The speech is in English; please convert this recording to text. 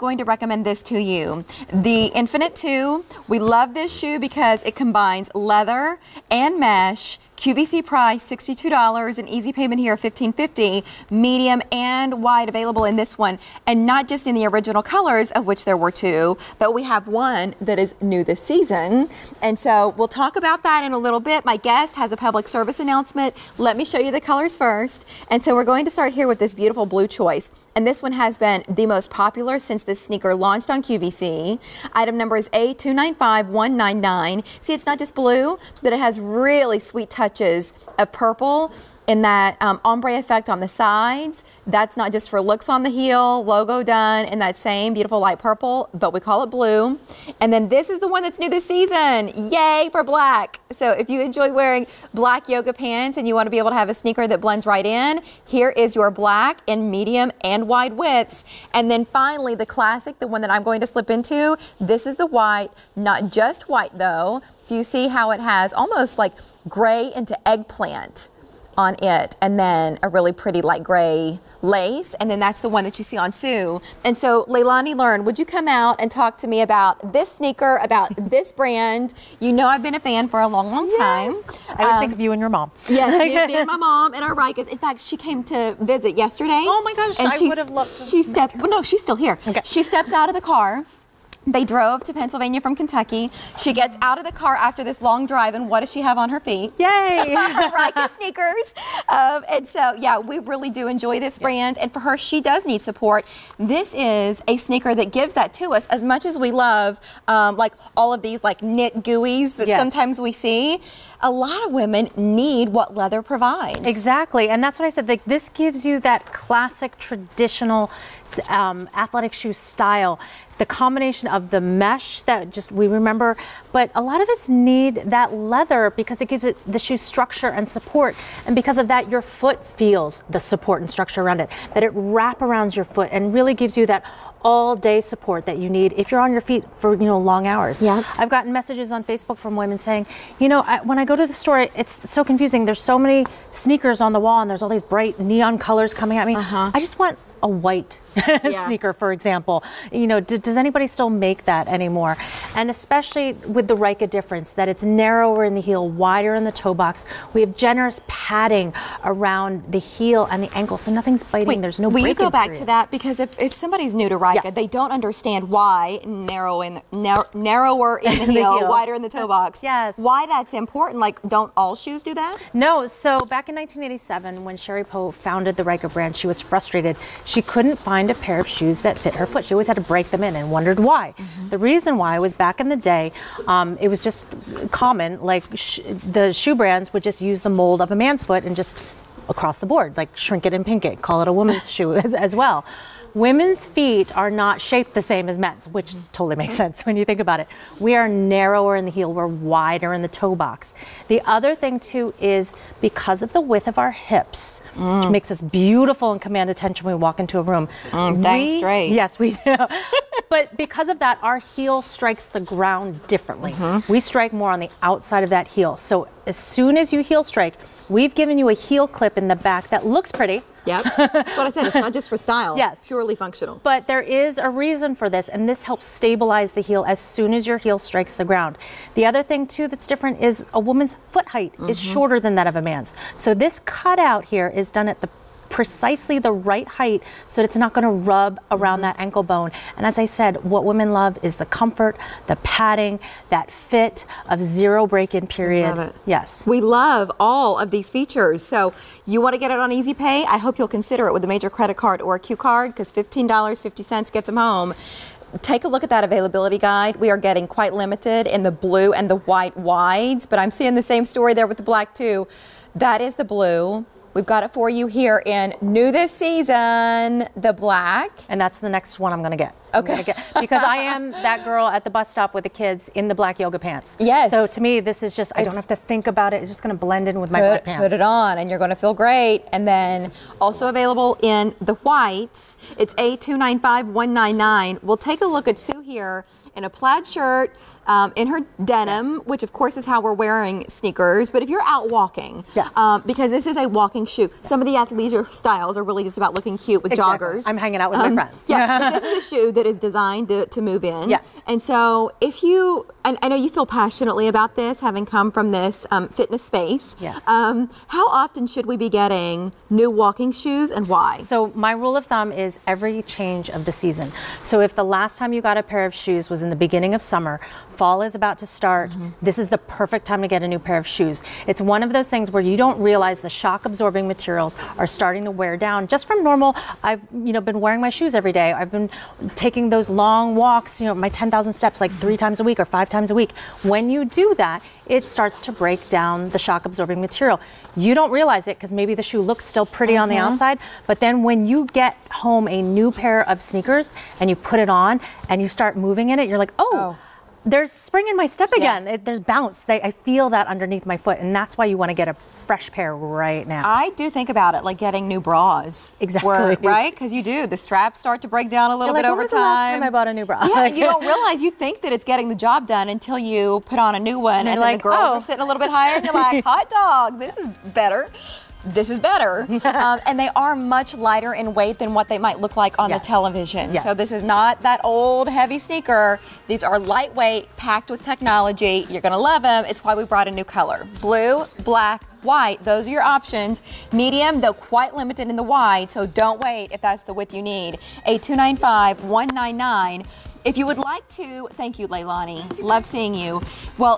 going to recommend this to you. The Infinite 2, we love this shoe because it combines leather and mesh. QVC price $62, an easy payment here $15.50, medium and wide available in this one, and not just in the original colors, of which there were 2, but we have one that is new this season. And so we'll talk about that in a little bit. My guest has a public service announcement. Let me show you the colors first. And so we're going to start here with this beautiful blue choice. And this one has been the most popular since this sneaker launched on QVC. Item number is A295199. See, it's not just blue, but it has really sweet touches of purple in that ombre effect on the sides. That's not just for looks on the heel, logo done in that same beautiful light purple, but we call it blue. And then this is the one that's new this season. Yay for black. So if you enjoy wearing black yoga pants and you want to be able to have a sneaker that blends right in, here is your black in medium and wide widths. And then finally the classic, the one that I'm going to slip into, this is the white, not just white though. Do you see how it has almost like gray into eggplant on it, and then a really pretty light gray lace, and then that's the one that you see on Sue. And so Leilani Learn, would you come out and talk to me about this sneaker, about this brand? You know I've been a fan for a long time. Yes. I always think of you and your mom. Yes, me and my mom and our Rykas. In fact, she came to visit yesterday. Oh my gosh, and I would have loved to. She stepped, well, no, she's still here. Okay. She steps out of the car. They drove to Pennsylvania from Kentucky. She gets out of the car after this long drive, and what does she have on her feet? Yay! Ryka sneakers. And so, yeah, we really do enjoy this brand. And for her, she does need support. This is a sneaker that gives that to us as much as we love, like all of these like knit gooeys that sometimes we see. A lot of women need what leather provides. Exactly, and that's what I said. Like, this gives you that classic, traditional athletic shoe style. The combination of the mesh that just we remember, but a lot of us need that leather because it gives it the shoe structure and support, and because of that, your foot feels the support and structure around it. That it wraps around your foot and really gives you that all-day support that you need if you're on your feet for long hours. Yeah. I've gotten messages on Facebook from women saying, when I go to the store, it's so confusing. There's so many sneakers on the wall, and there's all these bright neon colors coming at me. I just want a white sneaker, for example. Does anybody still make that anymore? And especially with the Ryka difference, that it's narrower in the heel, wider in the toe box. We have generous padding around the heel and the ankle, so nothing's biting. Wait, there's no will you go back period. to that? Because if somebody's new to Ryka, they don't understand why narrower in the heel, wider in the toe box. Yes. Why that's important. Like, don't all shoes do that? No. So back in 1987, when Sherry Poe founded the Ryka brand, she was frustrated. She couldn't find a pair of shoes that fit her foot. She always had to break them in and wondered why. The reason why was back in the day, it was just common, like the shoe brands would just use the mold of a man's foot and just across the board, like shrink it and pink it, call it a woman's shoe as well. Women's feet are not shaped the same as men's, which totally makes sense when you think about it. We are narrower in the heel, we're wider in the toe box. The other thing too is because of the width of our hips, which makes us beautiful and command attention when we walk into a room. Thanks, straight. Yes, we do. But because of that, our heel strikes the ground differently. We strike more on the outside of that heel. So as soon as you heel strike, we've given you a heel clip in the back that looks pretty. Yep, that's what I said. It's not just for style. Yes. Purely functional. But there is a reason for this, and this helps stabilize the heel as soon as your heel strikes the ground. The other thing, too, that's different is a woman's foot height is shorter than that of a man's. So this cutout here is done at precisely the right height so that it's not going to rub around that ankle bone. And as I said, what women love is the comfort, the padding, that fit of zero break-in period. Love it. Yes. We love all of these features. So you want to get it on Easy Pay? I hope you'll consider it with a major credit card or a Q card, because $15.50 gets them home. Take a look at that availability guide. We are getting quite limited in the blue and the white wides, but I'm seeing the same story there with the black too. That is the blue. We've got it for you here in new this season, the black. And that's the next one I'm going to get. Okay. Because I am that girl at the bus stop with the kids in the black yoga pants. Yes. So to me, this is just, I don't have to think about it. It's just going to blend in with my black pants. Put it on and you're going to feel great. And then also available in the whites, it's A295199. We'll take a look at Sue here in a plaid shirt, in her denim, which of course is how we're wearing sneakers. But if you're out walking, yes. Because this is a walking walking shoe. Some of the athleisure styles are really just about looking cute with joggers. I'm hanging out with my friends. Yeah, but this is a shoe that is designed to move in. Yes. And so if you, and I know you feel passionately about this, having come from this fitness space. Yes. How often should we be getting new walking shoes and why? So my rule of thumb is every change of the season. So if the last time you got a pair of shoes was in the beginning of summer, fall is about to start, this is the perfect time to get a new pair of shoes. It's one of those things where you don't realize the shock absorbing materials are starting to wear down just from normal. I've been wearing my shoes every day. I've been taking those long walks, my 10,000 steps like 3 times a week or 5 times a week. When you do that, it starts to break down the shock absorbing material. You don't realize it because maybe the shoe looks still pretty on the outside, but then when you get home a new pair of sneakers and you put it on and you start moving in it, you're like, oh. There's spring in my step again. There's bounce. I feel that underneath my foot, and that's why you want to get a fresh pair right now. I do think about it like getting new bras. Exactly. Right? Because you do. The straps start to break down a little bit over when was the last time. time I bought a new bra? Yeah, you don't realize. You think that it's getting the job done until you put on a new one, and then like, the girls are sitting a little bit higher, and you're like, hot dog, this is better. This is better. And they are much lighter in weight than what they might look like on the television. So this is not that old heavy sneaker. These are lightweight, packed with technology. You're gonna love them. It's why we brought a new color. Blue, black, white. Those are your options. Medium, though quite limited in the wide, so don't wait if that's the width you need. 8295-199. If you would like to, thank you, Leilani. Love seeing you. Well,